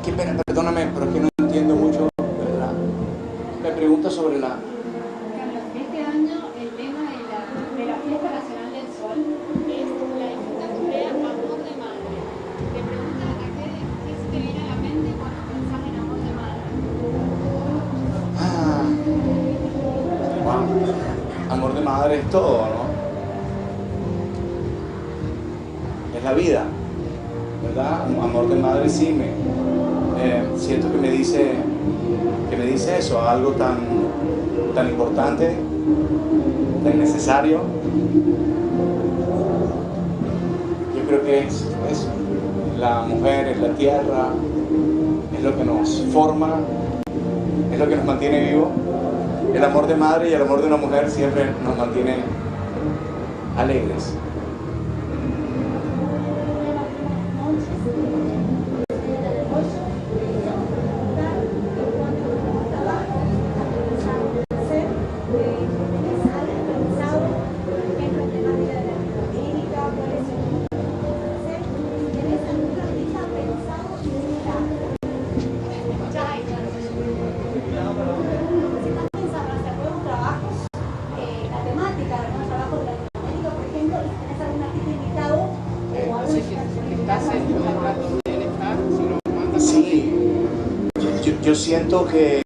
Qué pena, perdóname, pero es que no entiendo mucho, ¿verdad? Me pregunta sobre la... Carlos, este año el tema de la Fiesta Nacional del Sol es la distinta asamblea Amor de Madre. Te pregunta a qué se te viene a la mente cuando pensás en Amor de Madre. Wow. Amor de madre es todo, ¿no? Es la vida, ¿verdad? Amor de madre sí siento que me dice eso, algo tan importante, tan necesario. Yo creo que es eso. La mujer es la tierra, es lo que nos forma, es lo que nos mantiene vivos. El amor de madre y el amor de una mujer siempre nos mantiene alegres. Sí, yo siento que